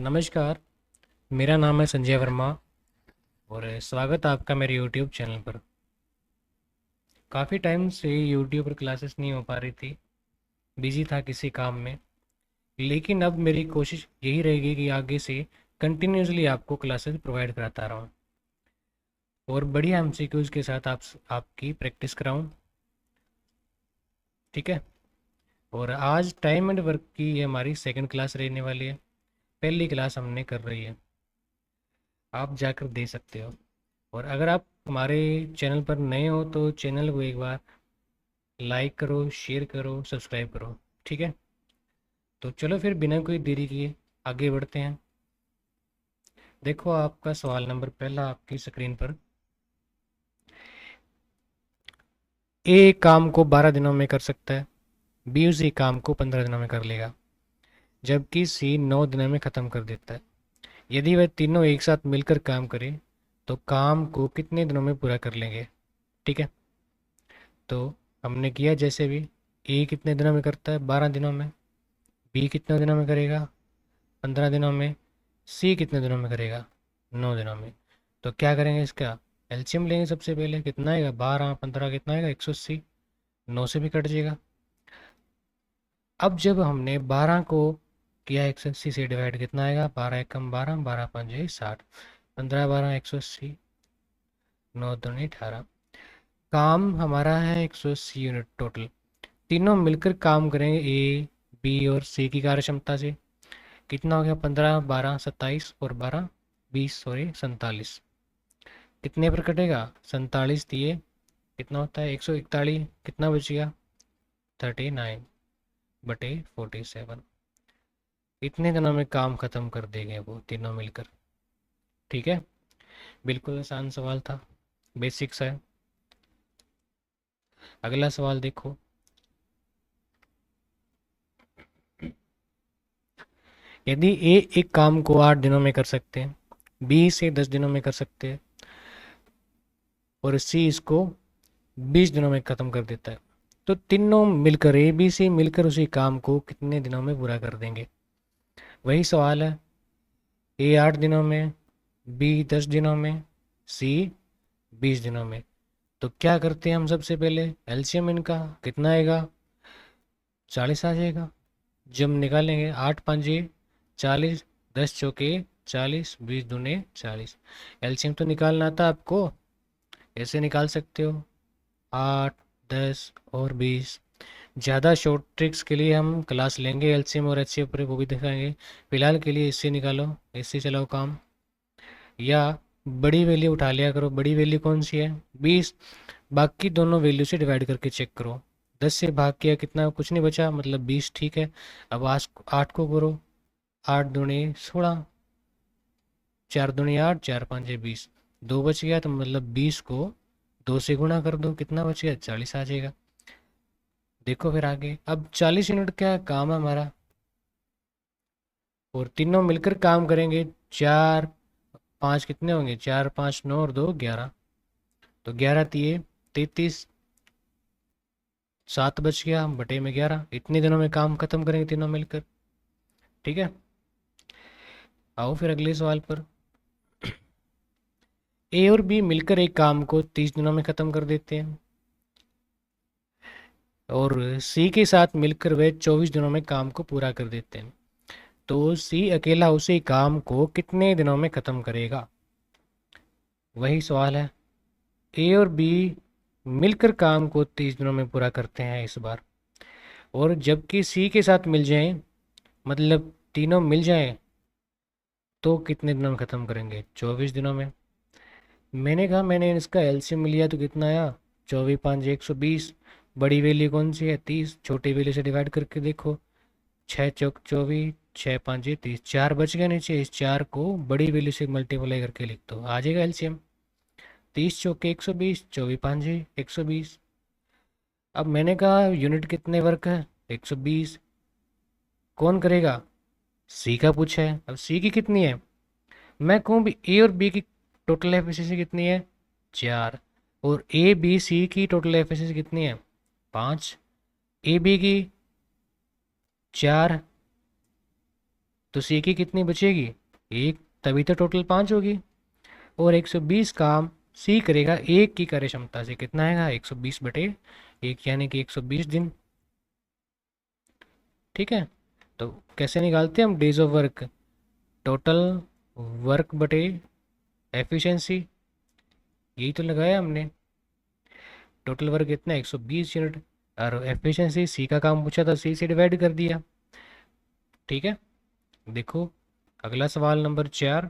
नमस्कार। मेरा नाम है संजय वर्मा और स्वागत है आपका मेरे YouTube चैनल पर। काफ़ी टाइम से YouTube पर क्लासेस नहीं हो पा रही थी, बिजी था किसी काम में। लेकिन अब मेरी कोशिश यही रहेगी कि आगे से कंटिन्यूसली आपको क्लासेस प्रोवाइड कराता रहूँ और बढ़िया MCQs के साथ आपकी प्रैक्टिस कराऊँ। ठीक है। और आज टाइम एंड वर्क की ये हमारी सेकंड क्लास रहने वाली है। पहली क्लास हमने कर रही है, आप जाकर दे सकते हो। और अगर आप हमारे चैनल पर नए हो तो चैनल को एक बार लाइक करो, शेयर करो, सब्सक्राइब करो। ठीक है। तो चलो फिर बिना कोई देरी किए आगे बढ़ते हैं। देखो आपका सवाल नंबर पहला आपकी स्क्रीन पर। ए काम को 12 दिनों में कर सकता है, बी उसी काम को 15 दिनों में कर लेगा, जबकि सी 9 दिनों में ख़त्म कर देता है। यदि वह तीनों एक साथ मिलकर काम करें तो काम को कितने दिनों में पूरा कर लेंगे। ठीक है। तो हमने किया जैसे भी, ए कितने दिनों में करता है, 12 दिनों में। बी कितने दिनों में करेगा, 15 दिनों में। सी कितने दिनों में करेगा, 9 दिनों में। तो क्या करेंगे, इसका एलसीएम लेंगे। सबसे पहले कितना आएगा, 12 15 कितना आएगा, 180। 9 से भी कट जाएगा। अब जब हमने 12 को किया 180 से डिवाइड, कितना आएगा, 12 एकम 12, 12 पंजे 60, 15 12 180, 9 दूनी 18। काम हमारा है 180 यूनिट टोटल। तीनों मिलकर काम करेंगे ए बी और सी की कार्य क्षमता से। कितना हो गया, 15 12 27 और 12 20 सॉरी 47। कितने पर कटेगा, 47 दिए कितना होता है, 141। कितना बच गया, 39 बटे 47। इतने दिनों में काम खत्म कर देंगे वो तीनों मिलकर। ठीक है। बिल्कुल आसान सवाल था, बेसिक सा है। अगला सवाल देखो। यदि ए एक काम को 8 दिनों में कर सकते हैं, बी से 10 दिनों में कर सकते हैं और सी इसको 20 दिनों में ख़त्म कर देता है, तो तीनों मिलकर ए बी सी मिलकर उसी काम को कितने दिनों में पूरा कर देंगे। वही सवाल है, ए 8 दिनों में, बी 10 दिनों में, सी 20 दिनों में। तो क्या करते हैं हम, सबसे पहले एलसीएम इनका कितना आएगा, 40 आ जाएगा। जब निकालेंगे 8 पंजे 40, 10 चौके 40, 20 दूने 40। एलसीएम तो निकालना था आपको, ऐसे निकाल सकते हो, 8 10 और 20। ज़्यादा शॉर्ट ट्रिक्स के लिए हम क्लास लेंगे एलसीएम और एचसीएफ पर, वो भी दिखाएंगे। फिलहाल के लिए इससे निकालो, इससे चलाओ काम। या बड़ी वैल्यू उठा लिया करो। बड़ी वैल्यू कौन सी है, 20। बाकी दोनों वैल्यू से डिवाइड करके चेक करो। 10 से भाग किया कितना, कुछ नहीं बचा, मतलब 20। ठीक है। अब आज 8 को करो, 8 दूनी 16, 4 दूनी 8, 4 5 20। 2 बच गया, तो मतलब 20 को 2 से गुणा कर दो, कितना बच गया, 40 आ जाएगा। देखो फिर आगे, अब 40 यूनिट क्या काम है हमारा, और तीनों मिलकर काम करेंगे। 4 5 कितने होंगे, 4 5 9 और 2 11। तो 11 तिये 33, 7 बच गया बटे में 11। इतने दिनों में काम खत्म करेंगे तीनों मिलकर। ठीक है। आओ फिर अगले सवाल पर। ए और बी मिलकर एक काम को 30 दिनों में खत्म कर देते हैं और सी के साथ मिलकर वे 24 दिनों में काम को पूरा कर देते हैं। तो सी अकेला उसी काम को कितने दिनों में खत्म करेगा। वही सवाल है, ए और बी मिलकर काम को 30 दिनों में पूरा करते हैं इस बार, और जबकि सी के साथ मिल जाएं, मतलब तीनों मिल जाएं, तो कितने दिनों में ख़त्म करेंगे, 24 दिनों में। मैंने कहा मैंने इसका एलसीएम लिया तो कितना आया, 24 5 120। बड़ी वैल्यू कौन सी है, 30। छोटी वैल्यू से डिवाइड करके देखो, 6 चौक 24, 6 5 30, 4 बच गया नीचे। इस 4 को बड़ी वैल्यू से मल्टीप्लाई करके लिख दो, आ जाएगा एलसीएम। 30 चौके 120, 24 5 120। अब मैंने कहा यूनिट कितने वर्क है, 120। कौन करेगा, सी का पूछा है। अब सी की कितनी है, मैं कहूँ भी ए और बी की टोटल एफिशिएंसी कितनी है, 4। और ए बी सी की टोटल एफिशिएंसी कितनी है, 5। ए बी की 4 तो सी की कितनी बचेगी, एक, तभी तो टोटल 5 होगी। और 120 काम सी करेगा एक की कार्य क्षमता से, कितना आएगा 120/1, यानी कि 120 दिन। ठीक है, तो कैसे निकालते हैं हम days of work, total work बटे एफिशिएंसी, यही तो लगाया हमने। टोटल वर्क कितना 120 यूनिट, और एफिशिएंसी सी का काम पूछा था, सी से डिवाइड कर दिया। ठीक है, देखो अगला सवाल नंबर 4।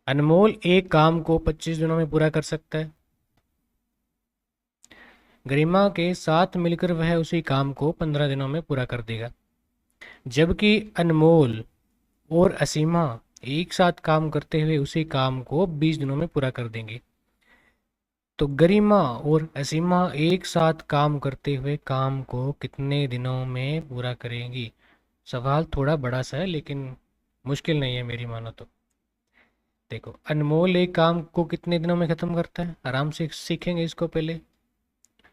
अनमोल एक काम को 25 दिनों में पूरा कर सकता है। गरिमा के साथ मिलकर वह उसी काम को 15 दिनों में पूरा कर देगा, जबकि अनमोल और असीमा एक साथ काम करते हुए उसी काम को 20 दिनों में पूरा कर देंगे। तो गरिमा और असीमा एक साथ काम करते हुए काम को कितने दिनों में पूरा करेंगी। सवाल थोड़ा बड़ा सा है लेकिन मुश्किल नहीं है मेरी मानो तो। देखो, अनमोल एक काम को कितने दिनों में ख़त्म करता है, आराम से सीखेंगे इसको, पहले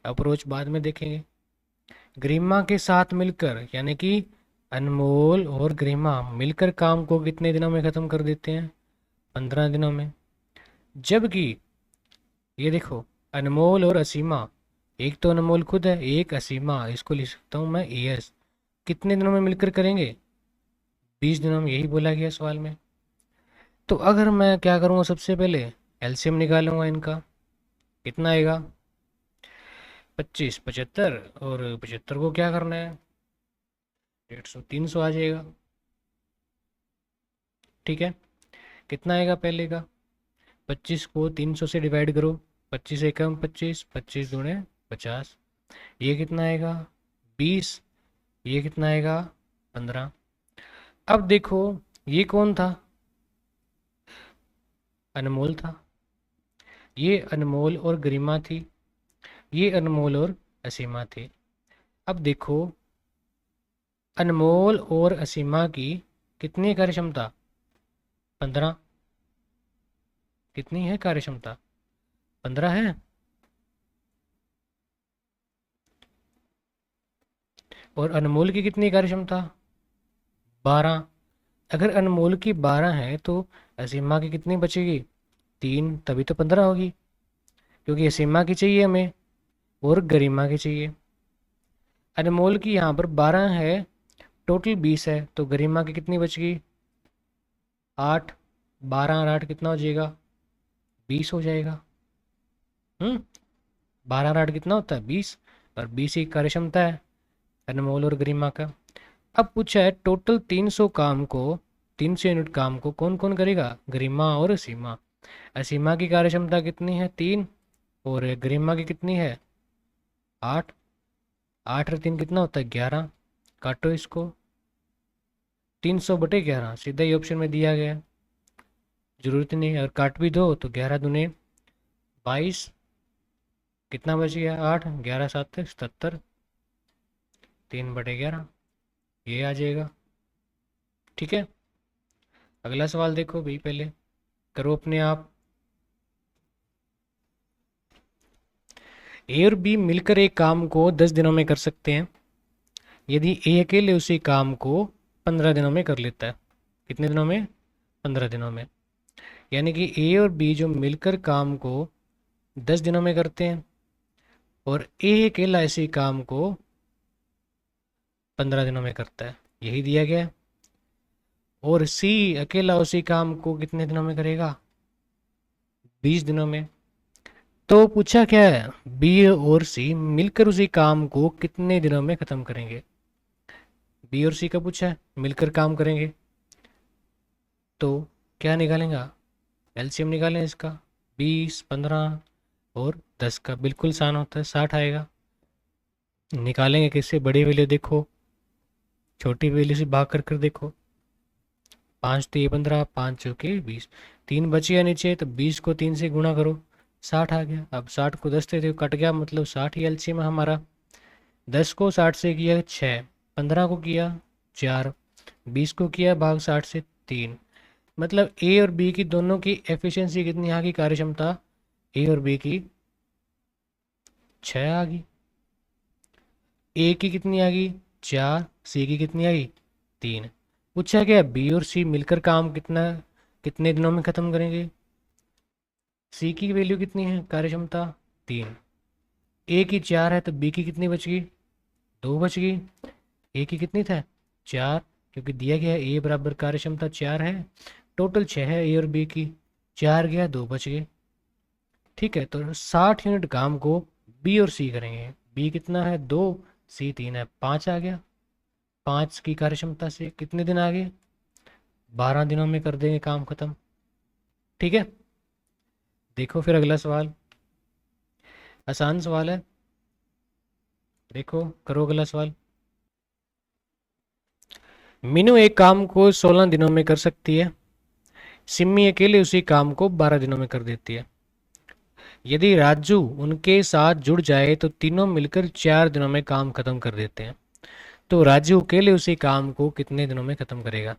अप्रोच बाद में देखेंगे। गरिमा के साथ मिलकर, यानी कि अनमोल और गरिमा मिलकर काम को कितने दिनों में ख़त्म कर देते हैं, 15 दिनों में। जबकि ये देखो, अनमोल और असीमा, एक तो अनमोल खुद है, एक असीमा, इसको लिख सकता हूँ मैं एस, कितने दिनों में मिलकर करेंगे, 20 दिनों में, यही बोला गया सवाल में। तो अगर मैं क्या करूँगा, सबसे पहले एलसीएम निकालूंगा इनका, कितना आएगा 25, 75, और 75 को क्या करना है 150, 300 आ जाएगा। ठीक है, कितना आएगा पहले का, 25 को 300 से डिवाइड करो, 25 एकम 25, 25 दूने 50, ये कितना आएगा 20, ये कितना आएगा 15। अब देखो, ये कौन था, अनमोल था, ये अनमोल और गरिमा थी, ये अनमोल और असीमा थी। अब देखो, अनमोल और असीमा की कितनी कार्य क्षमता, 15, कितनी है कार्य क्षमता, 15 है। और अनमोल की कितनी कार्य क्षमता, 12। अगर अनमोल की 12 है तो असीमा की कितनी बचेगी, 3, तभी तो 15 होगी, क्योंकि असीमा की चाहिए हमें और गरिमा की चाहिए। अनमोल की यहाँ पर 12 है, टोटल 20 है, तो गरिमा की कितनी बचेगी 8, 12 और 8 कितना हो जाएगा 20 हो जाएगा। 12 और 8 कितना होता है 20, और 20 की कार्य क्षमता है अनमोल और गरिमा का। अब पूछा है टोटल 300 काम को, 300 यूनिट काम को कौन कौन करेगा, गरिमा और असीमा। असीमा की कार्य क्षमता कितनी है 3, और गरिमा की कितनी है 8, 8 और 3 कितना होता है 11, काटो इसको, 300/11 सीधा ही ऑप्शन में दिया गया है, जरूरत नहीं है, और काट भी दो तो 11 दूने 22, कितना बच गया 8, 11 7 77, 3/11, ये आ जाएगा। ठीक है, अगला सवाल देखो भाई, पहले करो अपने आप। ए और बी मिलकर एक काम को 10 दिनों में कर सकते हैं, यदि ए अकेले उसी काम को 15 दिनों में कर लेता है। कितने दिनों में, 15 दिनों में। यानी कि ए और बी जो मिलकर काम को 10 दिनों में करते हैं, और ए अकेला इसी काम को 15 दिनों में करता है, यही दिया गया है। और सी अकेला उसी काम को कितने दिनों में करेगा, 20 दिनों में। तो पूछा क्या है, बी और सी मिलकर उसी काम को कितने दिनों में खत्म करेंगे। बी और सी का पूछा है, मिलकर काम करेंगे, तो क्या निकालेंगे, एलसीएम निकालें इसका, 20, 15 और 10 का, बिल्कुल आसान होता है, 60 आएगा। निकालेंगे किससे, बड़ी वैल्यू देखो, छोटी वैल्यू से भाग कर कर देखो, 5 तो ये 15, 5 चौके 20, 3 बच गया नीचे, तो 20 को 3 से गुणा करो, 60 आ गया। अब 60 को 10 से कट गया, मतलब 60 ही एलसीएम है हमारा। 10 को 60 से किया 6, 15 को किया 4, 20 को किया भाग 60 से 3, मतलब ए और बी की दोनों की एफिशिएंसी कितनी, यहाँ की कार्य क्षमता ए और बी की 6 आ गई, ए की कितनी आ गई 4, सी की कितनी आई 3। पूछा गया बी और सी मिलकर काम कितने दिनों में खत्म करेंगे। सी की वैल्यू कितनी है कार्यक्षमता 3, ए की 4 है तो बी की कितनी बच गई 2 बच गई। ए की कितनी था 4, क्योंकि दिया गया है ए बराबर कार्यक्षमता 4 है, टोटल 6 है ए और बी की, 4 गया 2 बच गए। ठीक है, तो 60 यूनिट काम को बी और सी करेंगे। बी कितना है 2, सी 3 है, 5 आ गया। 5 की कार्यक्षमता से कितने दिन आ गए 12 दिनों में कर देंगे काम खत्म। ठीक है, देखो फिर अगला सवाल, आसान सवाल है, देखो करो अगला सवाल। मीनू एक काम को 16 दिनों में कर सकती है, सिम्मी अकेले उसी काम को 12 दिनों में कर देती है। यदि राजू उनके साथ जुड़ जाए तो तीनों मिलकर 4 दिनों में काम खत्म कर देते हैं, तो राजू अकेले उसी काम को कितने दिनों में खत्म करेगा।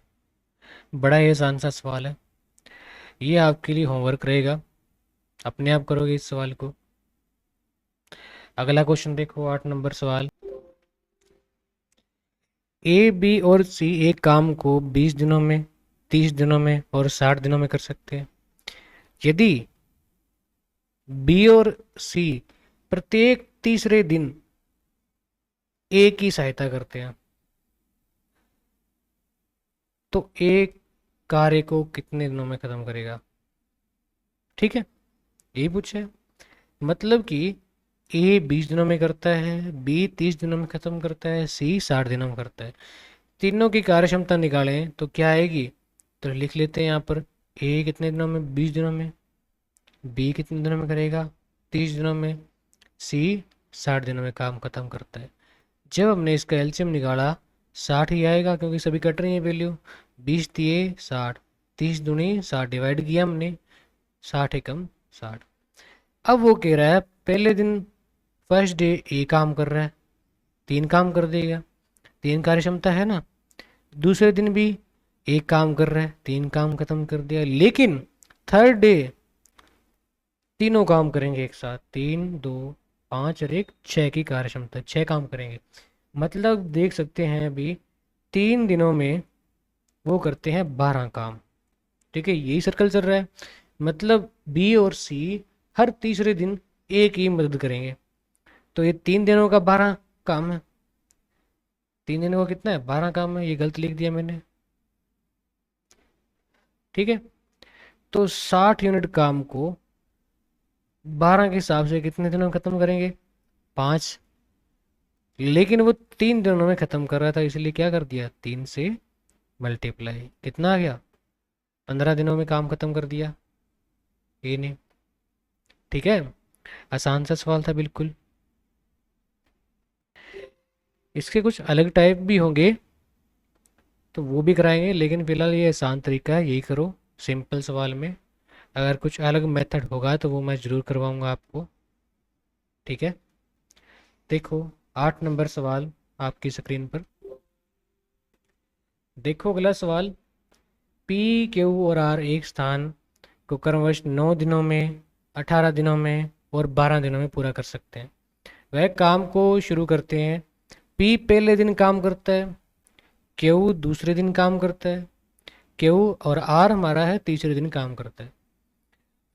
बड़ा ही आसान सा सवाल है, ये आपके लिए होमवर्क रहेगा, अपने आप करोगे इस सवाल को। अगला क्वेश्चन देखो, 8 नंबर सवाल। ए बी और सी एक काम को 20 दिनों में, 30 दिनों में और 60 दिनों में कर सकते हैं। यदि बी और सी प्रत्येक तीसरे दिन ए की सहायता करते हैं, तो ए कार्य को कितने दिनों में खत्म करेगा। ठीक है, ये पूछा है, मतलब कि ए 20 दिनों में करता है, बी 30 दिनों में खत्म करता है, सी 60 दिनों में करता है। तीनों की कार्यक्षमता निकालें तो क्या आएगी, तो लिख लेते हैं यहाँ पर, ए कितने दिनों में 20 दिनों में, बी कितने दिनों में करेगा 30 दिनों में, सी 60 दिनों में काम खत्म करता है। जब हमने इसका एलसीएम निकाला 60 ही आएगा, क्योंकि सभी कट रही है वैल्यू, 20 दिए 60, 30 दूनी 60, डिवाइड किया हमने, 60 एकम 60। अब वो कह रहा है पहले दिन फर्स्ट डे ए काम कर रहा है, 3 काम कर देगा, 3 कार्य क्षमता है ना। दूसरे दिन भी एक काम कर रहा है, 3 काम खत्म कर दिया, लेकिन थर्ड डे तीनों काम करेंगे एक साथ, 3 2 5 और 1 6 की कार्य क्षमता, 6 काम करेंगे। मतलब देख सकते हैं अभी 3 दिनों में वो करते हैं 12 काम। ठीक है, यही सर्कल चल रहा है, मतलब बी और सी हर तीसरे दिन ए की मदद करेंगे, तो ये 3 दिनों का 12 काम है। 3 दिनों का कितना है 12 काम है, ये गलत लिख दिया मैंने। ठीक है, तो 60 यूनिट काम को 12 के हिसाब से कितने दिनों में खत्म करेंगे 5, लेकिन वो 3 दिनों में खत्म कर रहा था, इसलिए क्या कर दिया 3 से मल्टीप्लाई, कितना आ गया 15 दिनों में काम खत्म कर दिया ये नहीं। ठीक है, आसान सा सवाल था बिल्कुल। इसके कुछ अलग टाइप भी होंगे तो वो भी कराएंगे, लेकिन फिलहाल ये आसान तरीका है, यही करो सिंपल सवाल में। अगर कुछ अलग मेथड होगा तो वो मैं ज़रूर करवाऊंगा आपको। ठीक है, देखो 8 नंबर सवाल आपकी स्क्रीन पर, देखो अगला सवाल। पी क्यू और आर एक स्थान को क्रमवश 9 दिनों में, 18 दिनों में और 12 दिनों में पूरा कर सकते हैं। वह काम को शुरू करते हैं, पी पहले दिन काम करता है, क्यू दूसरे दिन काम करता है, क्यू और आर हमारा है तीसरे दिन काम करता है।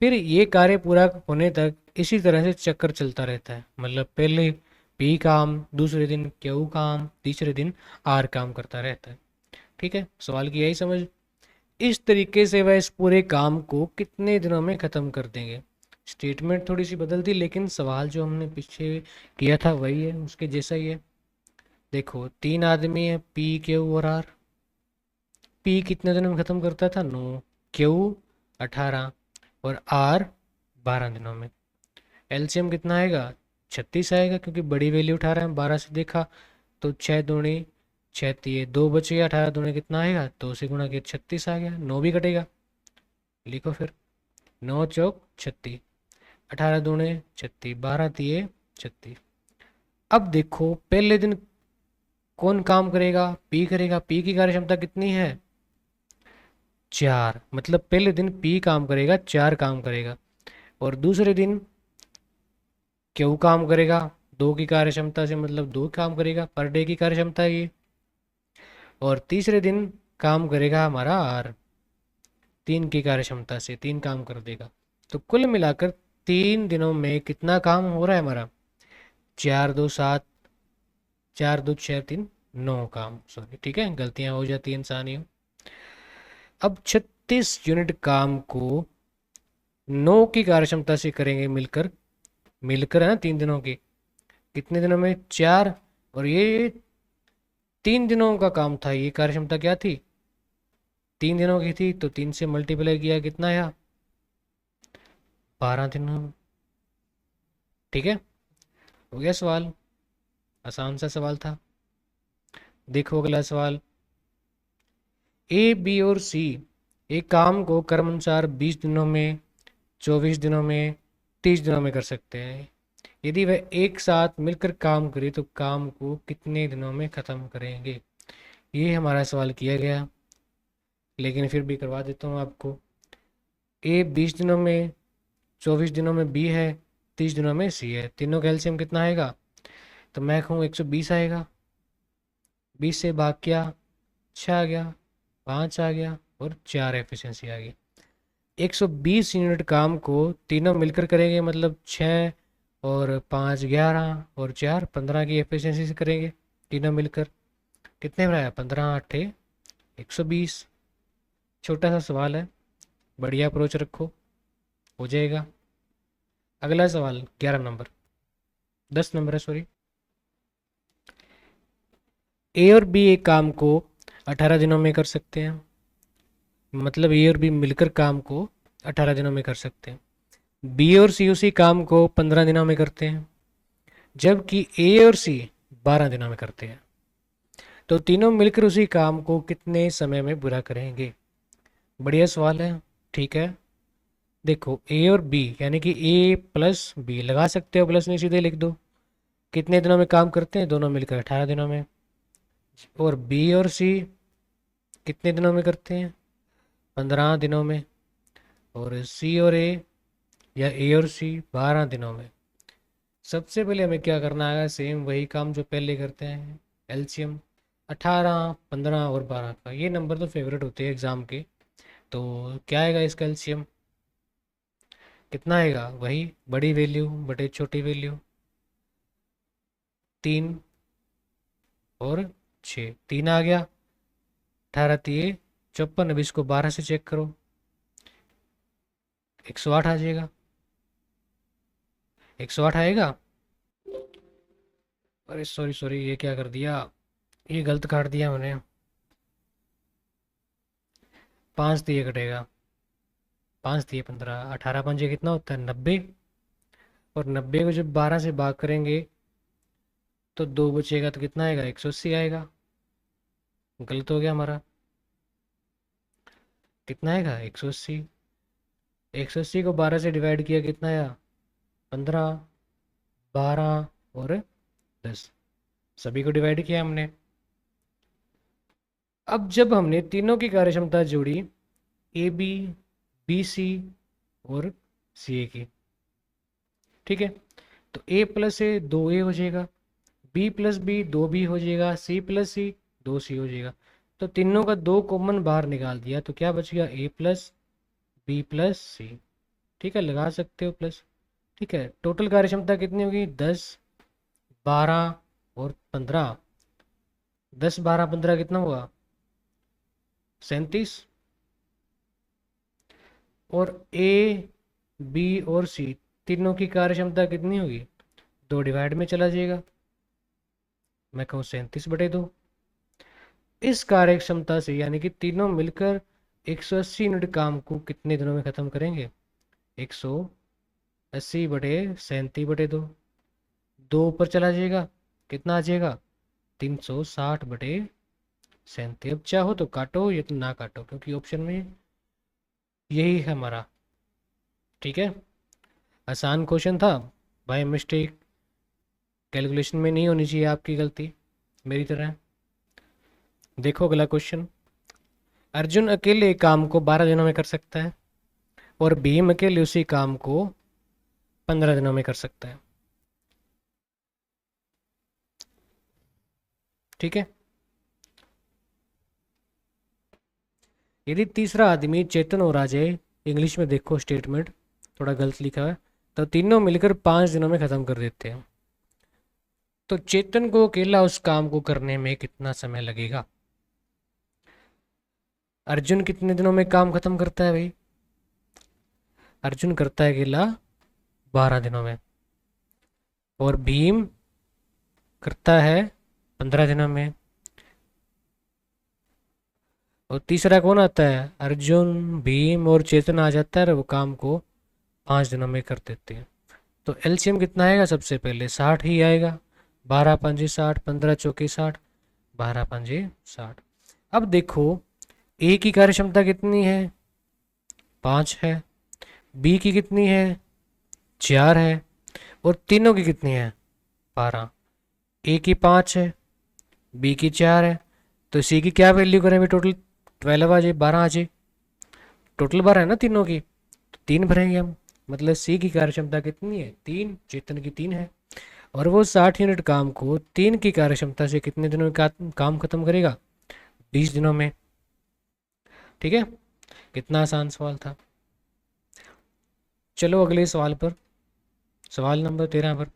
फिर ये कार्य पूरा होने तक इसी तरह से चक्कर चलता रहता है, मतलब पहले पी काम, दूसरे दिन क्यू काम, तीसरे दिन आर काम करता रहता है। ठीक है, सवाल की यही समझ। इस तरीके से वह इस पूरे काम को कितने दिनों में ख़त्म कर देंगे। स्टेटमेंट थोड़ी सी बदलती, लेकिन सवाल जो हमने पीछे किया था वही है, उसके जैसा ही है। देखो 3 आदमी है पी क्यू और आर, पी कितने दिनों में ख़त्म करता था 9, क्यू 18 और आर 12 दिनों में। एलसीएम कितना आएगा 36 आएगा, क्योंकि बड़ी वैल्यू उठा रहे हैं 12 से देखा, तो 6 दूनी 6 दिए 2 बच गया, 18 दूनी कितना आएगा 2 से गुणा किया 36 आ गया, 9 भी कटेगा, लिखो फिर 9 चौक 36, 18 दूने 36, 12 दिए 36। अब देखो पहले दिन कौन काम करेगा, पी करेगा, पी की कार्य क्षमता कितनी है 4, मतलब पहले दिन पी काम करेगा 4 काम करेगा, और दूसरे दिन क्यू काम करेगा 2 की कार्यक्षमता से मतलब 2 काम करेगा, पर डे की कार्यक्षमता है ये। और तीसरे दिन काम करेगा हमारा आर, 3 की कार्यक्षमता से 3 काम कर देगा। तो कुल मिलाकर 3 दिनों में कितना काम हो रहा है हमारा? 4 2 7, 4 2 6 3, 9 काम, सॉरी ठीक है, गलतियां हो जाती हैं इंसानियों। अब 36 यूनिट काम को 9 की कार्यक्षमता से करेंगे मिलकर, मिलकर है ना 3 दिनों की, कितने दिनों में? 4। और ये 3 दिनों का काम था, ये कार्यक्षमता क्या थी? 3 दिनों की थी, तो 3 से मल्टीप्लाई किया, कितना आया? 12 दिनों। ठीक है, हो गया सवाल, आसान सा सवाल था। देखो अगला सवाल, ए बी और सी एक काम को क्रमानुसार 20 दिनों में, 24 दिनों में, 30 दिनों में कर सकते हैं। यदि वह एक साथ मिलकर काम करे तो काम को कितने दिनों में ख़त्म करेंगे? ये हमारा सवाल किया गया, लेकिन फिर भी करवा देता हूँ आपको। ए 20 दिनों में, 24 दिनों में बी है, 30 दिनों में सी है, तीनों का एलसीएम कितना आएगा? तो मैं कहूँ 120 आएगा। 20 से भाग किया, 6 आ गया, 5 आ गया और 4 एफिशिएंसी आ गई। 120 यूनिट काम को तीनों मिलकर करेंगे, मतलब 6 और 5 11 और 4 15 की एफिशिएंसी से करेंगे तीनों मिलकर। कितने में आया? 15 8 120। छोटा सा सवाल है, बढ़िया अप्रोच रखो, हो जाएगा। अगला सवाल 11 नंबर, 10 नंबर है सॉरी। ए और बी एक काम को 18 दिनों में कर सकते हैं, मतलब ए और बी मिलकर काम को 18 दिनों में कर सकते हैं। बी और सी उसी काम को 15 दिनों में करते हैं, जबकि ए और सी 12 दिनों में करते हैं। तो तीनों मिलकर उसी काम को कितने समय में पूरा करेंगे? बढ़िया सवाल है, ठीक है। देखो ए और बी यानी कि ए प्लस बी लगा सकते हो, प्लस नहीं सीधे लिख दो। कितने दिनों में काम करते हैं? दोनों मिलकर 18 दिनों में। और बी और सी कितने दिनों में करते हैं? 15 दिनों में। और सी और ए या ए और सी 12 दिनों में। सबसे पहले हमें क्या करना है? सेम वही काम जो पहले करते हैं, एलसीएम 18 15 और 12 का। ये नंबर तो फेवरेट होते हैं एग्जाम के। तो क्या आएगा इसका एलसीएम? कितना आएगा? वही बड़ी वैल्यू बटे छोटी वैल्यू, 3 और 6। 3 आ गया, 18 3 54। अब इसको 12 से चेक करो, 108 आ जाएगा। 108 आएगा। अरे सॉरी सॉरी, ये क्या कर दिया, ये गलत काट दिया मैंने। 5 दिए कटेगा, 5 दिए 15, 18 पंजे कितना होता है? 90। और 90 को जब 12 से भाग करेंगे तो 2 बचेगा, तो कितना आएगा? 180 आएगा। गलत हो गया हमारा, कितना आएगा? 180। 180 को 12 से डिवाइड किया, कितना आया? 15 12 और 10, सभी को डिवाइड किया हमने। अब जब हमने तीनों की कार्यक्षमता जोड़ी, ए बी, बी सी और सी ए की, ठीक है, तो ए प्लस ए 2 ए हो जाएगा, बी प्लस बी 2 बी हो जाएगा, सी प्लस सी 2 सी हो जाएगा। तो तीनों का 2 कॉमन बाहर निकाल दिया, तो क्या बच गया? ए प्लस बी प्लस सी। ठीक है, लगा सकते हो प्लस। ठीक है, टोटल कार्यक्षमता कितनी होगी? 10 12 और 15। 10 12 15 कितना हुआ? 37। और ए बी और सी तीनों की कार्यक्षमता कितनी होगी? 2 डिवाइड में चला जाएगा, मैं कहूँ 37/2। इस कार्यक्षमता से यानी कि तीनों मिलकर 180 यूनिट काम को कितने दिनों में खत्म करेंगे? 180/37/2। 2 ऊपर चला जाएगा, कितना आ जाएगा? 360/37। अब चाहो तो काटो, ये तो ना काटो क्योंकि ऑप्शन में यही है हमारा। ठीक है, आसान क्वेश्चन था, बाय मिस्टेक कैलकुलेशन में नहीं होनी चाहिए आपकी गलती मेरी तरह। देखो अगला क्वेश्चन, अर्जुन अकेले काम को 12 दिनों में कर सकता है और भीम अकेले उसी काम को 15 दिनों में कर सकता है। ठीक है। यदि तीसरा आदमी चेतन और अजय, इंग्लिश में देखो स्टेटमेंट थोड़ा गलत लिखा है, तो तीनों मिलकर 5 दिनों में खत्म कर देते हैं, तो चेतन को अकेला उस काम को करने में कितना समय लगेगा? अर्जुन कितने दिनों में काम खत्म करता है भाई? अर्जुन करता है अकेला 12 दिनों में, और भीम करता है 15 दिनों में, और तीसरा कौन आता है? अर्जुन, भीम और चेतन आ जाता है और वो काम को 5 दिनों में कर देते हैं। तो एलसीएम कितना आएगा? सबसे पहले 60 ही आएगा। 12×5 = 60, 15×4 = 60, 12×5 = 60। अब देखो ए की कार्य क्षमता कितनी है? 5 है। बी की कितनी है? 4 है। और तीनों की कितनी है? 12। ए की 5 है, बी की 4 है, तो सी की क्या वैल्यू करें भाई? टोटल 12 आ जाए, 12 आ जाए, टोटल 12 है ना तीनों की, तो 3 भरेंगे हम। मतलब सी की कार्य क्षमता कितनी है? 3। चेतन की 3 है, और वो 60 यूनिट काम को 3 की कार्य क्षमता से कितने दिनों में काम खत्म करेगा? 20 दिनों में। ठीक है, कितना आसान सवाल था। चलो अगले सवाल पर, सवाल नंबर 13 पर।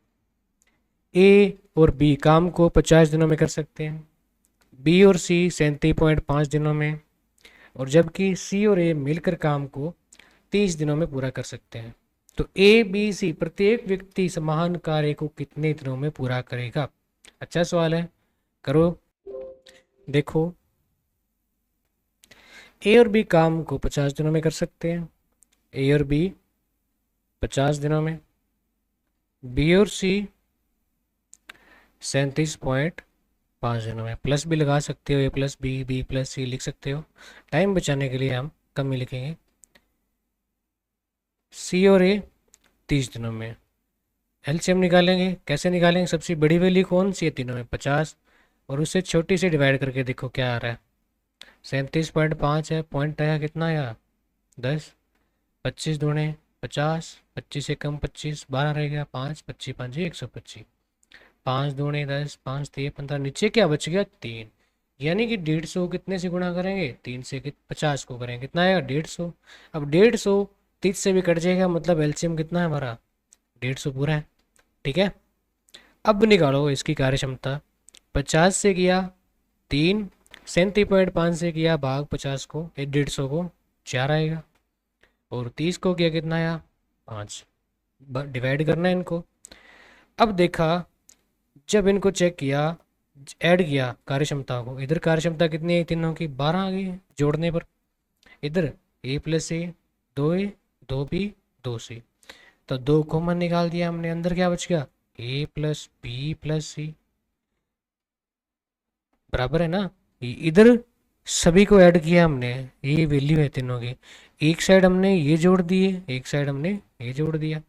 ए और बी काम को 50 दिनों में कर सकते हैं, बी और सी 37.5 दिनों में, और जबकि सी और ए मिलकर काम को 30 दिनों में पूरा कर सकते हैं, तो ए बी सी प्रत्येक व्यक्ति समान कार्य को कितने दिनों में पूरा करेगा? अच्छा सवाल है, करो। देखो ए और बी काम को 50 दिनों में कर सकते हैं, ए और बी 50 दिनों में, बी और सी 37.5 दिनों में। प्लस भी लगा सकते हो, ए प्लस बी, बी प्लस सी लिख सकते हो, टाइम बचाने के लिए हम कम ही लिखेंगे। सी और ए 30 दिनों में। एलसीएम निकालेंगे, कैसे निकालेंगे? सबसे बड़ी वैल्यू कौन सी है तीनों में? 50, और उससे छोटी से डिवाइड करके देखो क्या आ रहा है। 37.5 है, पॉइंट आया कितना आया? 10। 25 दूने 50, 25 से कम 25, 12 रह गया, 5, 25 5 125, 5 दूने 10, 5 3 15, नीचे क्या बच गया? 3। यानी कि 150 कितने से गुणा करेंगे? 3 से 50 को करेंगे, कितना आएगा? 150। अब 150 30 से भी कट जाएगा, मतलब एलसीएम कितना है हमारा? 150 पूरा है। ठीक है, अब निकालो इसकी कार्य क्षमता। 50 से किया 3, 37.5 से किया भाग 50 को, 150 को 4 आएगा, और 30 को किया कितना आया? 5। डिवाइड करना है इनको। अब देखा, जब इनको चेक किया, ऐड किया कार्य क्षमता को, इधर कार्य क्षमता कितनी है तीनों की? 12 आ गई है जोड़ने पर। इधर ए प्लस ए, 2 ए 2 बी 2 सी, तो 2 कॉमन निकाल दिया हमने, अंदर क्या बच गया? ए प्लस बी प्लस सी, बराबर है ना। इधर सभी को ऐड किया हमने, ये वैल्यू है तीनों की, एक साइड हमने ये जोड़ दिए, एक साइड हमने ये जोड़ दिया।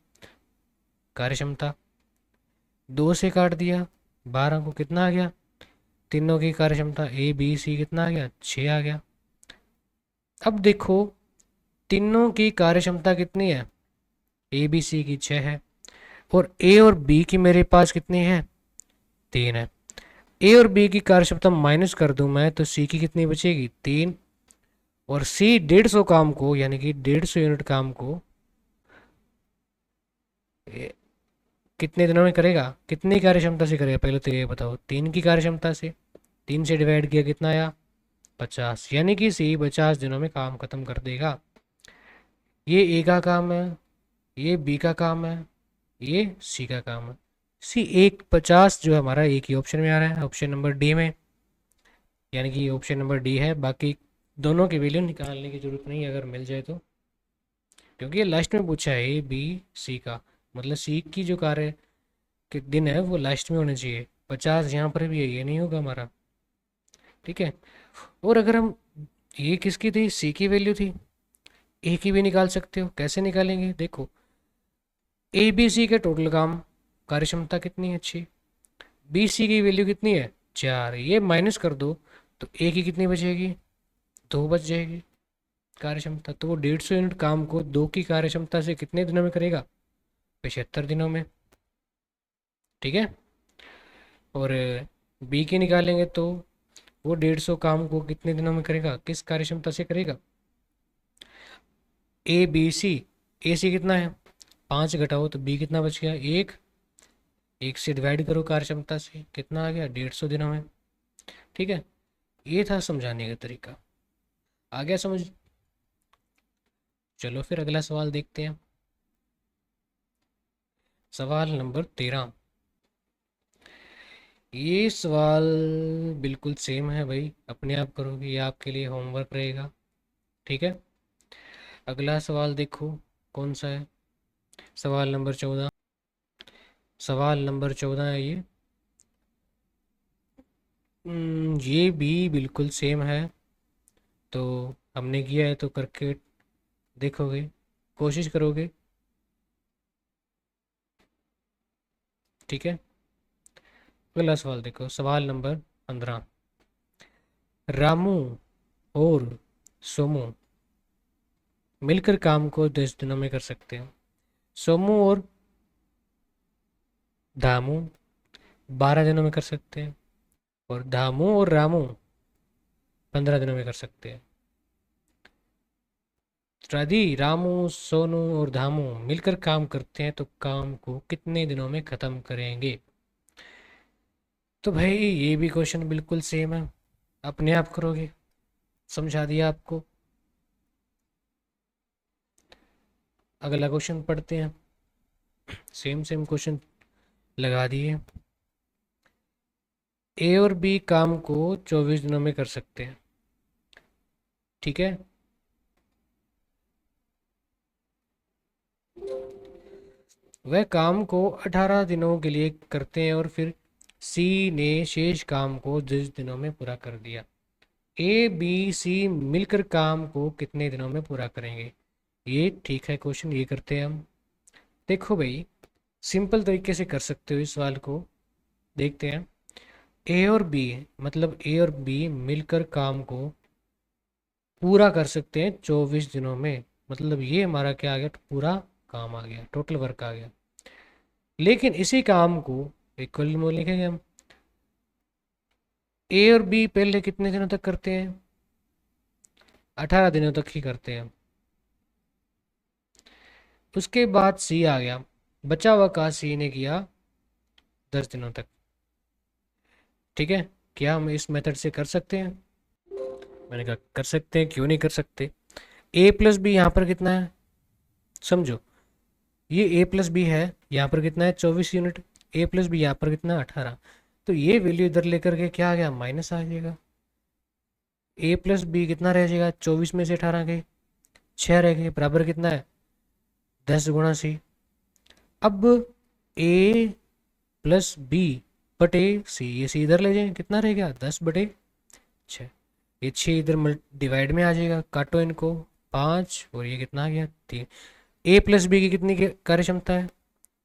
कार्य क्षमता 2 से काट दिया, 12 को कितना आ गया? तीनों की कार्य क्षमता ए बी सी कितना आ गया? 6 आ गया। अब देखो तीनों की कार्य क्षमता कितनी है? ए बी सी की 6 है, और ए और बी की मेरे पास कितनी है? 3 है। ए और बी की कार्य क्षमता माइनस कर दूं मैं, तो सी की कितनी बचेगी? 3। और सी 150 काम को, यानी कि 150 यूनिट काम को कितने दिनों में करेगा? कितनी कार्य क्षमता से करेगा पहले तो ये बताओ? 3 की कार्य क्षमता से। 3 से डिवाइड किया कितना आया? 50, यानी कि सी 50 दिनों में काम खत्म कर देगा। ये ए का काम है, ये बी का काम है, ये सी का काम है। सी 150 जो है हमारा एक ही ऑप्शन में आ रहा है, ऑप्शन नंबर डी में, यानी कि ऑप्शन नंबर डी है। बाकी दोनों की वैल्यू निकालने की जरूरत नहीं है अगर मिल जाए तो, क्योंकि ये लास्ट में पूछा है ए बी सी का, मतलब सी की जो कार्य के दिन है वो लास्ट में होने चाहिए। 50 यहाँ पर भी है, ये नहीं होगा हमारा। ठीक है, और अगर हम, ये किसकी थी? सी की वैल्यू थी, ए की भी निकाल सकते हो। कैसे निकालेंगे? देखो ए बी सी के टोटल काम कार्य क्षमता कितनी है? अच्छी। बी सी की वैल्यू कितनी है? 4। ये माइनस कर दो तो ए की कितनी बचेगी? 2 बच जाएगी कार्य क्षमता। तो वो 150 यूनिट काम को 2 की कार्य क्षमता से कितने दिनों में करेगा? 75 दिनों में। ठीक है, और बी की निकालेंगे तो वो 150 काम को कितने दिनों में करेगा, किस कार्य क्षमता से करेगा। ए बी सी, ए सी कितना है 5 घटाओ तो बी कितना बच गया 1, 1 से डिवाइड करो कार्य क्षमता से, कितना आ गया 150 दिनों में। ठीक है, ये था समझाने का तरीका। आ गया समझ। चलो फिर अगला सवाल देखते हैं। सवाल नंबर 13। ये सवाल बिल्कुल सेम है भाई, अपने आप करोगे, ये आपके लिए होमवर्क रहेगा। ठीक है, अगला सवाल देखो कौन सा है। सवाल नंबर 14। सवाल नंबर 14 है ये। ये भी बिल्कुल सेम है, तो हमने किया है तो करके देखोगे, कोशिश करोगे। ठीक है, अगला सवाल देखो, सवाल नंबर 15। रामू और सोमू मिलकर काम को 10 दिनों में कर सकते हैं। सोमू और धामू 12 दिनों में कर सकते हैं, और धामू और रामू 15 दिनों में कर सकते हैं। यदि रामू, सोनू और धामू मिलकर काम करते हैं तो काम को कितने दिनों में खत्म करेंगे। तो भाई ये भी क्वेश्चन बिल्कुल सेम है, अपने आप करोगे, समझा दिया आपको। अगला क्वेश्चन पढ़ते हैं, सेम सेम क्वेश्चन लगा दिए। ए और बी काम को 24 दिनों में कर सकते हैं। ठीक है, वह काम को 18 दिनों के लिए करते हैं और फिर सी ने शेष काम को 10 दिनों में पूरा कर दिया। ए बी सी मिलकर काम को कितने दिनों में पूरा करेंगे। ये ठीक है क्वेश्चन, ये करते हैं हम। देखो भाई, सिंपल तरीके से कर सकते हो इस सवाल को, देखते हैं। ए और बी, मतलब ए और बी मिलकर काम को पूरा कर सकते हैं 24 दिनों में, मतलब ये हमारा क्या आ गया, पूरा काम आ गया, टोटल वर्क आ गया। लेकिन इसी काम को इक्वल में लिखेंगे हम। ए और बी पहले कितने दिनों तक करते हैं, 18 दिनों तक ही करते हैं। उसके बाद सी आ गया, बचा हुआ का सी ने किया 10 दिनों तक। ठीक है, क्या हम इस मेथड से कर सकते हैं। मैंने कहा कर सकते हैं, क्यों नहीं कर सकते। ए प्लस बी यहाँ पर कितना है समझो, ये ए प्लस बी है, यहाँ पर कितना है 24 यूनिट, ए प्लस बी यहाँ पर कितना है 18। तो ये वैल्यू इधर लेकर के क्या आ गया, माइनस आ जाएगा। ए प्लस बी कितना रह जाएगा, 24 में से 18 गए 6 रह गए, बराबर कितना है 10 गुणा सी। अब ए प्लस बी बटे सी, ये सी इधर ले जाए, कितना रह गया 10/6। ये 6 इधर डिवाइड में आ जाएगा, काटो इनको 5, और ये कितना आ गया 3। ए प्लस बी की कितनी कार्य क्षमता है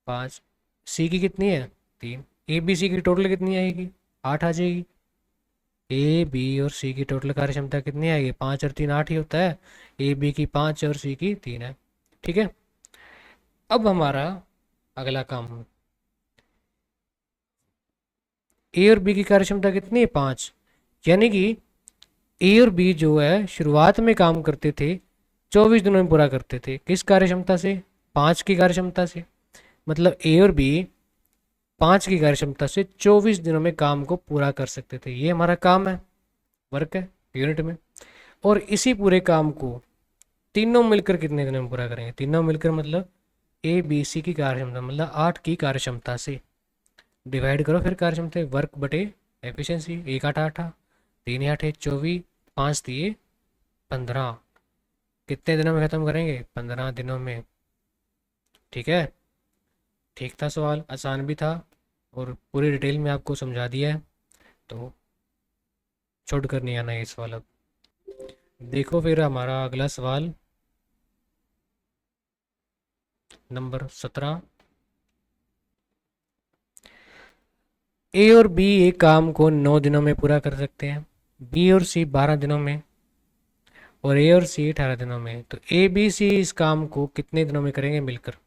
5, सी की कितनी है 3, ए बी सी की टोटल कितनी आएगी 8 आ जाएगी। ए बी और सी की टोटल कार्य क्षमता कितनी आएगी, 5 और 3 8 ही होता है। ए बी की 5 और सी की 3 है। ठीक है, अब हमारा अगला काम, ए और बी की कार्य क्षमता कितनी है 5, यानी कि ए और बी जो है शुरुआत में काम करते थे 24 दिनों में पूरा करते थे, किस कार्य क्षमता से, 5 की कार्य क्षमता से। मतलब ए और बी 5 की कार्य क्षमता से 24 दिनों में काम को पूरा कर सकते थे। ये हमारा काम है, वर्क है यूनिट में। और इसी पूरे काम को तीनों मिलकर कितने दिनों में पूरा करेंगे, तीनों मिलकर मतलब ए बी सी की कार्य क्षमता, मतलब 8 की कार्य क्षमता से डिवाइड करो फिर कार्य क्षमता, वर्क बटे एफिशिएंसी, 1 8 8 3 8 24, 5 दिए 15, कितने दिनों में ख़त्म करेंगे 15 दिनों में। ठीक है, ठीक था सवाल, आसान भी था, और पूरी डिटेल में आपको समझा दिया है, तो छोड़ कर नहीं आना ये सवाल। अब देखो फिर हमारा अगला सवाल नंबर 17। ए और बी एक काम को 9 दिनों में पूरा कर सकते हैं, बी और सी 12 दिनों में, और ए और सी 18 दिनों में। तो ए बी सी इस काम को कितने दिनों में करेंगे मिलकर।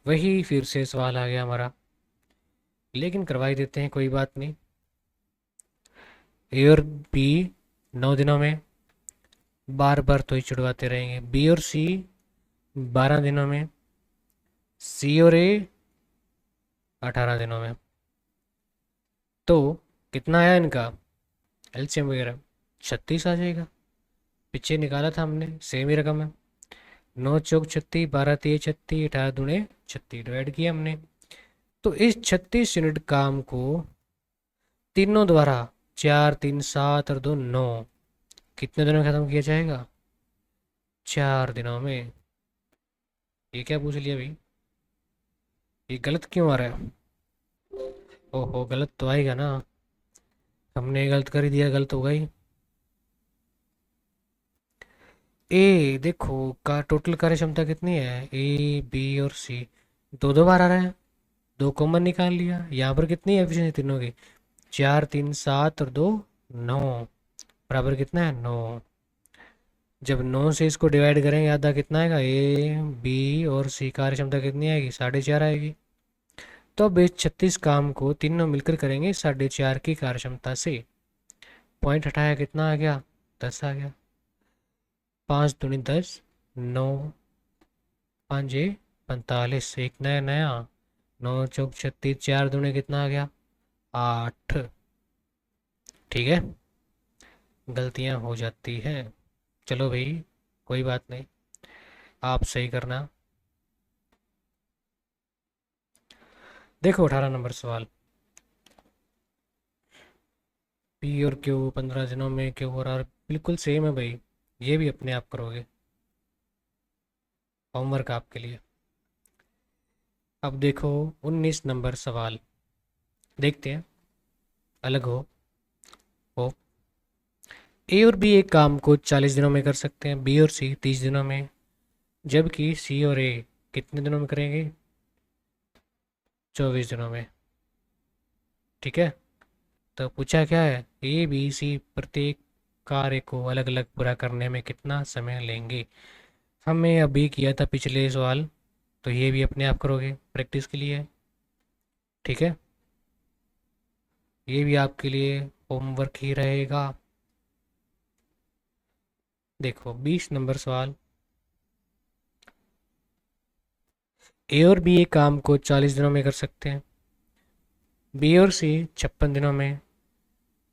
वही फिर से सवाल आ गया हमारा, लेकिन करवा ही देते हैं, कोई बात नहीं। ए और बी 9 दिनों में, बार बार तो ही छुड़वाते रहेंगे। बी और सी 12 दिनों में, सी और ए 18 दिनों में। तो कितना आया इनका एलसीएम वगैरह? 36 आ जाएगा। पीछे निकाला था हमने, सेम ही रकम है। 9 चौक 36, 12 तिये 36, 18 दूने 36 डिवाइड किया हमने। तो इस 36 यूनिट काम को तीनों द्वारा, 4 3 7 और 2 9, कितने दिनों में खत्म किया जाएगा? 4 दिनों में। ये क्या पूछ लिया भाई? ये गलत क्यों आ रहा है? ओहो, गलत तो आएगा ना। हमने गलत कर ही दिया, गलत होगा ही। ए देखो का टोटल कार्य क्षमता कितनी है, ए बी और सी, दो दो बार आ रहा है, दो कॉमन निकाल लिया। यहाँ पर कितनी है एफिशिएंसी तीनों की? 4 3 7 और 2 9, बराबर कितना है? 9। जब 9 से इसको डिवाइड करेंगे आधा कितना आएगा? ए बी और सी कार्य क्षमता कितनी आएगी? 4.5 आएगी। तो अब इस 36 काम को तीनों मिलकर करेंगे 4.5 की कार्य क्षमता से। पॉइंट हटाया, कितना आ गया? 10 आ गया। 5 दूनी 10, 9 5 45, एक नया नया। 9 चौक 36, 4 दूने कितना आ गया? 8। ठीक है, गलतियां हो जाती हैं, चलो भाई कोई बात नहीं, आप सही करना। देखो 18 नंबर सवाल। पी और क्यू 15 दिनों में, क्यू और आर बिल्कुल सेम है भाई, ये भी अपने आप करोगे, होमवर्क आपके लिए। अब देखो 19 नंबर सवाल, देखते हैं अलग हो। ए और बी एक काम को 40 दिनों में कर सकते हैं, बी और सी 30 दिनों में, जबकि सी और ए कितने दिनों में करेंगे? 24 दिनों में। ठीक है, तो पूछा क्या है? ए बी सी प्रत्येक कार्य को अलग अलग पूरा करने में कितना समय लेंगे? हमने अभी किया था पिछले सवाल, तो ये भी अपने आप करोगे, प्रैक्टिस के लिए। ठीक है, ये भी आपके लिए होमवर्क ही रहेगा। देखो 20 नंबर सवाल। ए और बी एक काम को 40 दिनों में कर सकते हैं, बी और सी 56 दिनों में,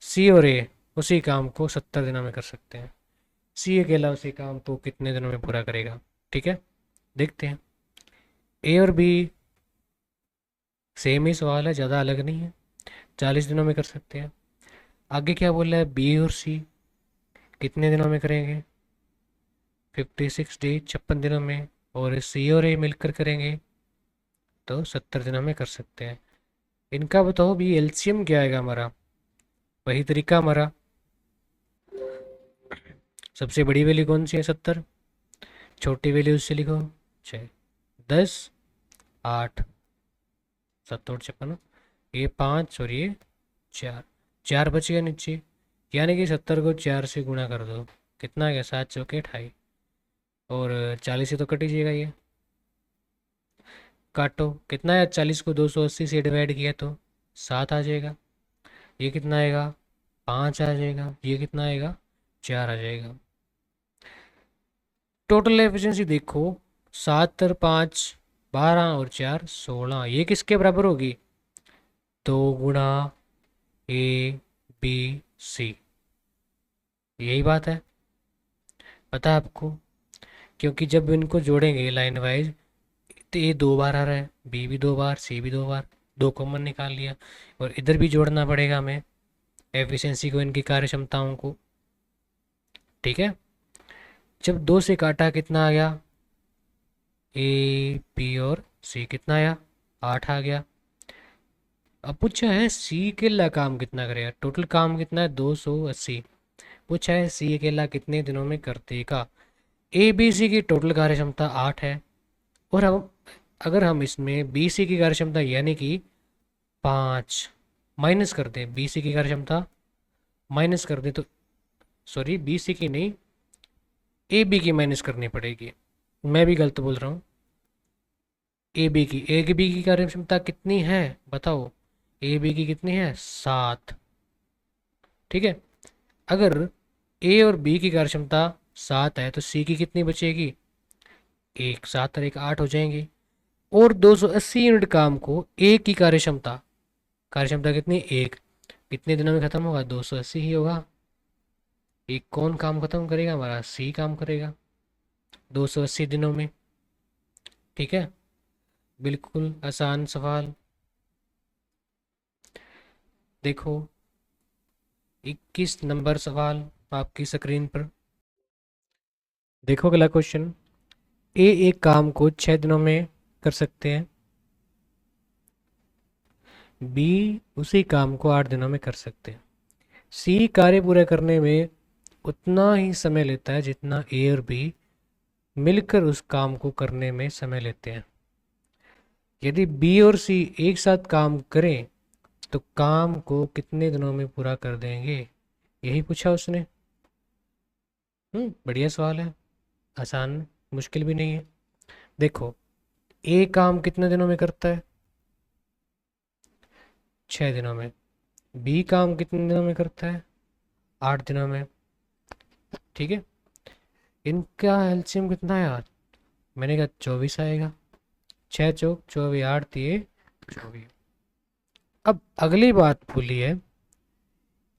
सी और ए उसी काम को 70 दिनों में कर सकते हैं। सी अकेला उसी काम को कितने दिनों में पूरा करेगा? ठीक है, देखते हैं। ए और बी सेम ही सवाल है, ज़्यादा अलग नहीं है, 40 दिनों में कर सकते हैं। आगे क्या बोला है? बी और सी कितने दिनों में करेंगे? 56 डे 56 दिनों में, और सी और ए मिलकर करेंगे तो 70 दिनों में कर सकते हैं। इनका बताओ भी एलसीएम क्या आएगा हमारा? वही तरीका हमारा, सबसे बड़ी वैल्यू कौन सी है? 70, छोटी वैल्यू उससे लिखो 6, 10 8, 7 और 56, ये 5 और ये 4, 4 बच गया नीचे, यानी कि 70 को 4 से गुणा कर दो, कितना आ गया? 7 चौके 28, और 40 से तो कट लीजिएगा, ये काटो, कितना है? 40 को 280 से डिवाइड किया तो 7 आ जाएगा। ये कितना आएगा? 5 आ जाएगा। ये कितना आएगा? 4 आ जाएगा। टोटल एफिशिएंसी देखो, 7 और 5 12 और 4 16, ये किसके बराबर होगी? 2 गुणा ए बी सी, यही बात है, पता है आपको? क्योंकि जब इनको जोड़ेंगे लाइन वाइज, तो ए 2 बार आ रहा है, बी भी 2 बार, सी भी 2 बार, दो कॉमन निकाल लिया, और इधर भी जोड़ना पड़ेगा हमें एफिशिएंसी को, इनकी कार्य क्षमताओं को। ठीक है, जब 2 से काटा कितना आ गया? ए बी और सी कितना आया? 8 आ गया। अब पूछा है सी अकेला काम कितना करेगा? टोटल काम कितना है? 280। पूछा है सी अकेला कितने दिनों में कर देगा? ए बी सी की टोटल कार्य क्षमता 8 है, और हम अगर हम इसमें बी सी की कार्य क्षमता यानी कि 5 माइनस कर दें, बी सी की कार्य क्षमता माइनस कर दें, तो सॉरी बी सी की नहीं, ए बी की माइनस करनी पड़ेगी, मैं भी गलत बोल रहा हूँ। ए बी की कार्य क्षमता कितनी है बताओ? ए बी की कितनी है? 7। ठीक है, अगर ए और बी की कार्यक्षमता 7 है तो सी की कितनी बचेगी? एक, 7 और एक 8 हो जाएंगी। और 280 यूनिट काम को ए की कार्यक्षमता, कार्यक्षमता कितनी? एक, कितने दिनों में खत्म होगा? 280 ही होगा। एक कौन काम खत्म करेगा? हमारा सी काम करेगा 280 दिनों में। ठीक है, बिल्कुल आसान सवाल। देखो 21 नंबर सवाल आपकी स्क्रीन पर। देखो अगला क्वेश्चन। ए एक काम को 6 दिनों में कर सकते हैं, बी उसी काम को 8 दिनों में कर सकते हैं, सी कार्य पूरा करने में उतना ही समय लेता है जितना ए और बी मिलकर उस काम को करने में समय लेते हैं। यदि बी और सी एक साथ काम करें तो काम को कितने दिनों में पूरा कर देंगे? यही पूछा उसने। बढ़िया सवाल है, आसान, मुश्किल भी नहीं है। देखो ए काम कितने दिनों में करता है? 6 दिनों में। बी काम कितने दिनों में करता है? 8 दिनों में। ठीक है, इनका एलसीएम कितना है यार? मैंने कहा 24 आएगा। 6 चौक 24, 8 × 24। अब अगली बात बोली है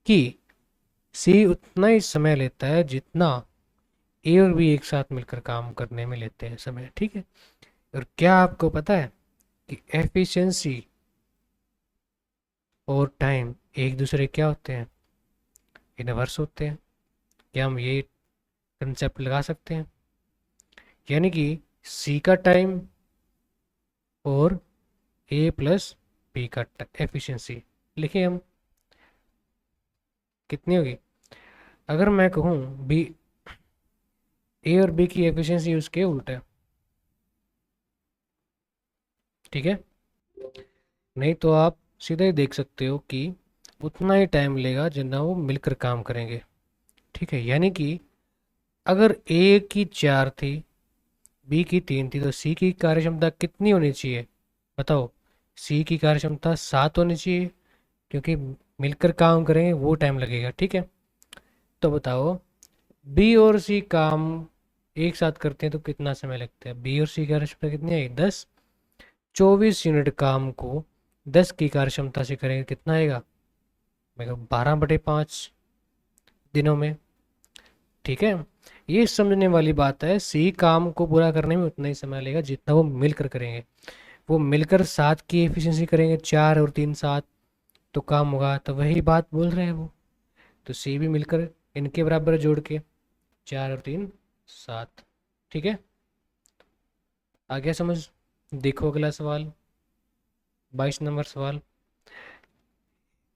कि सी उतना ही समय लेता है जितना ए और बी एक साथ मिलकर काम करने में लेते हैं समय। ठीक है, और क्या आपको पता है कि एफिशिएंसी और टाइम एक दूसरे क्या होते हैं? इनवर्स होते हैं। क्या हम ये कंसेप्ट लगा सकते हैं? यानी कि सी का टाइम और ए प्लस बी का एफिशिएंसी लिखे हम, कितनी होगी? अगर मैं कहूँ बी, ए और बी की एफिशिएंसी उसके उल्टा है। ठीक है, नहीं तो आप सीधा ही देख सकते हो कि उतना ही टाइम लेगा जितना वो मिलकर काम करेंगे। ठीक है, यानी कि अगर ए की 4 थी, बी की 3 थी, तो सी की कार्यक्षमता कितनी होनी चाहिए? बताओ। सी की कार्यक्षमता 7 होनी चाहिए, क्योंकि मिलकर काम करेंगे वो टाइम लगेगा। ठीक है, तो बताओ बी और सी काम एक साथ करते हैं तो कितना समय लगता है? बी और सी की कार्यक्षमता कितनी है? 10। 24 यूनिट काम को 10 की कार्यक्षमता से करेंगे, कितना आएगा? मैं 12/5 दिनों में। ठीक है, ये समझने वाली बात है। सी काम को पूरा करने में उतना ही समय लगेगा जितना वो मिलकर करेंगे। वो मिलकर 7 की एफिशिएंसी करेंगे, 4 और 3 7, तो काम होगा। तो वही बात बोल रहे हैं वो। तो सी भी मिलकर इनके बराबर जोड़ के 4 और 3 7। ठीक है, आ गया समझ? देखो अगला सवाल, 22 नंबर सवाल।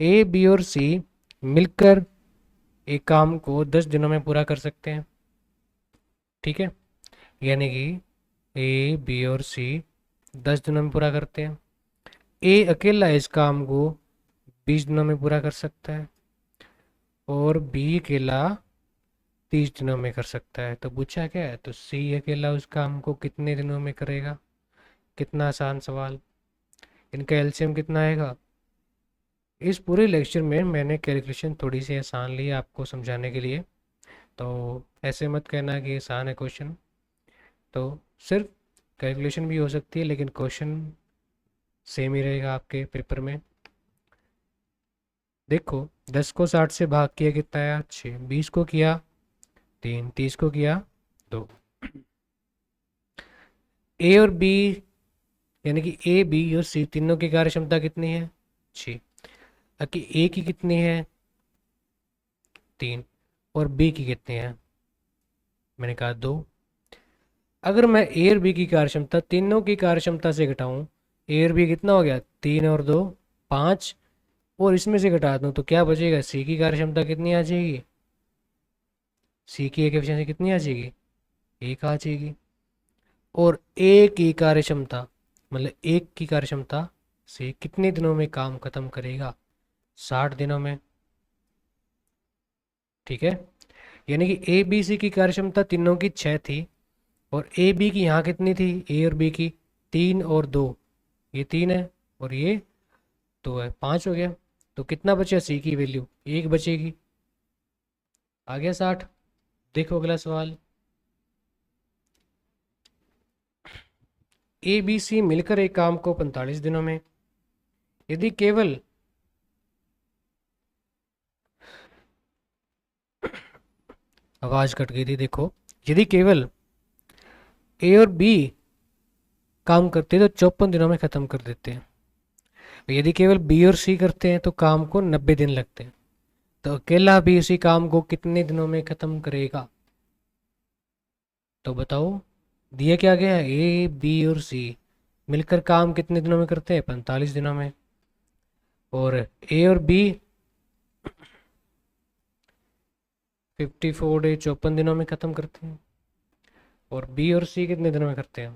ए बी और सी मिलकर एक काम को 10 दिनों में पूरा कर सकते हैं। ठीक है, यानी कि ए बी और सी 10 दिनों में पूरा करते हैं। ए अकेला इस काम को 20 दिनों में पूरा कर सकता है और बी अकेला 30 दिनों में कर सकता है। तो पूछा क्या है? तो सी अकेला उस काम को कितने दिनों में करेगा? कितना आसान सवाल। इनका एलसीएम कितना आएगा? इस पूरे लेक्चर में मैंने कैलकुलेशन थोड़ी सी आसान ली है आपको समझाने के लिए, तो ऐसे मत कहना कि आसान है क्वेश्चन। तो सिर्फ कैलकुलेशन भी हो सकती है लेकिन क्वेश्चन सेम ही रहेगा आपके पेपर में। देखो 10 को 60 से भाग किया कितना आया? 6। 20 को किया 3, 30 को किया 2। ए और बी, यानी कि ए बी और सी तीनों की कार्य क्षमता कितनी है? 6। बाकी ए की कितनी है? 3। और बी की कितनी है? मैंने कहा 2। अगर मैं ए और बी की कार्य क्षमता तीनों की कार्य क्षमता से घटाऊं, ए और बी कितना हो गया? 3 और 2 5, और इसमें से घटा दूं तो क्या बचेगा? सी की कार्य क्षमता कितनी आ जाएगी? सी की एक एफिशिएंसी कितनी आ जाएगी? 1 आ जाएगी। और ए की कार्य क्षमता, मतलब एक की कार्य क्षमता से कितने दिनों में काम खत्म करेगा? 60 दिनों में। ठीक है, यानी कि ए बी सी की कार्य क्षमता तीनों की 6 थी, और ए बी की यहाँ कितनी थी? ए और बी की 3 और 2, ये 3 है और ये 2 है, 5 हो गया। तो कितना बचा? सी की वैल्यू 1 बचेगी। आ गया 60। देखो अगला सवाल, ए बी सी मिलकर एक काम को 45 दिनों में, यदि केवल आवाज कट गई थी, देखो, यदि केवल ए और बी काम करते हैं तो 54 दिनों में खत्म कर देते हैं। यदि केवल बी और सी करते हैं तो काम को 90 दिन लगते हैं। तो अकेला भी उसी काम को कितने दिनों में खत्म करेगा? तो बताओ, दिया क्या गया है, ए बी और सी मिलकर काम कितने दिनों में करते हैं? 45 दिनों में। और ए और बी 54 डे 54 दिनों में खत्म करते हैं। और बी और सी कितने दिनों में करते हैं?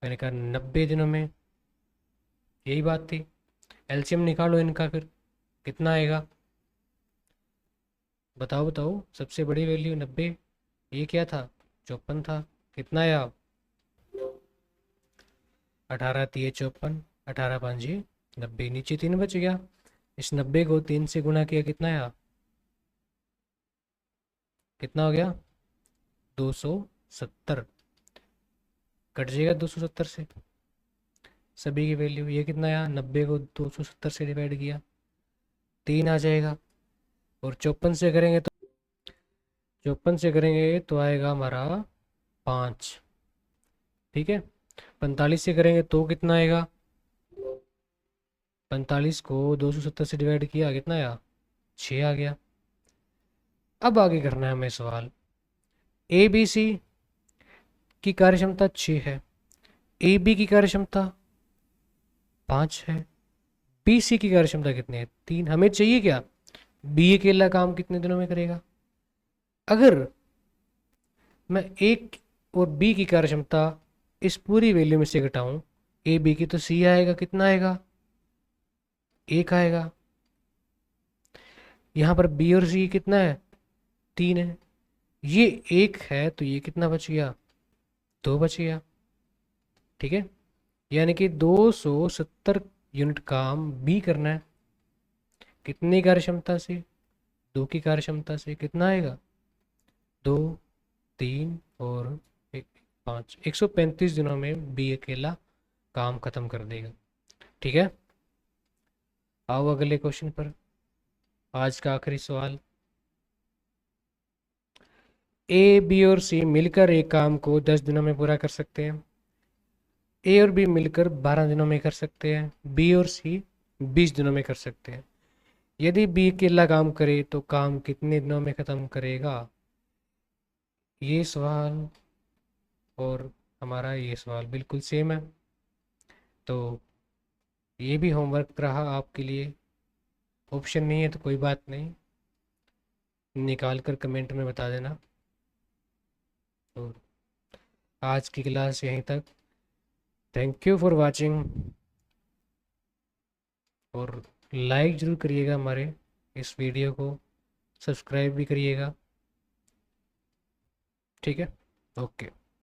मैंने कहा 90 दिनों में। यही बात थी। एलसीएम निकालो इनका, फिर कितना आएगा? बताओ बताओ, सबसे बड़ी वैल्यू 90, ये क्या था? 54 था। कितना आया? 18 तिये 54, 18 5 90, नीचे 3 बच गया। इस 90 को 3 से गुणा किया, कितना आया? कितना हो गया? 270। कट जाएगा 270 से सभी की वैल्यू। ये कितना आया? 90 को 270 से डिवाइड किया, 3 आ जाएगा। और 54 से करेंगे तो 54 से करेंगे तो आएगा हमारा 5। ठीक है। 45 से करेंगे तो कितना आएगा? 45 को 270 से डिवाइड किया, कितना आया? 6 आ गया। अब आगे करना है हमें सवाल। ए बी सी की कार्यक्षमता 6 है, ए बी की कार्यक्षमता 5 है, बी सी की कार्यक्षमता कितनी है? 3। हमें चाहिए क्या? बी अकेला काम कितने दिनों में करेगा? अगर मैं एक और बी की कार्यक्षमता इस पूरी वैल्यू में से घटाऊं, ए बी की, तो सी आएगा। कितना आएगा? 1 आएगा। यहाँ पर बी और सी कितना है? 3 है। ये 1 है तो ये कितना बच गया? 2 बच गया। ठीक है। यानी कि 270 यूनिट काम बी करना है। कितनी कार्यक्षमता से? 2 की कार्यक्षमता से। कितना आएगा? 2 3 और 5, 135 दिनों में बी अकेला काम खत्म कर देगा। ठीक है। आओ अगले क्वेश्चन पर, आज का आखिरी सवाल। ए बी और सी मिलकर एक काम को 10 दिनों में पूरा कर सकते हैं। ए और बी मिलकर 12 दिनों में कर सकते हैं। बी और सी 20 दिनों में कर सकते हैं। यदि बी अकेला काम करे तो काम कितने दिनों में खत्म करेगा? ये सवाल और हमारा ये सवाल बिल्कुल सेम है, तो ये भी होमवर्क रहा आपके लिए। ऑप्शन नहीं है तो कोई बात नहीं, निकाल कर कमेंट में बता देना। तो आज की क्लास यहीं तक। Thank you for watching. और लाइक ज़रूर करिएगा हमारे इस वीडियो को, सब्सक्राइब भी करिएगा। ठीक है। ओके।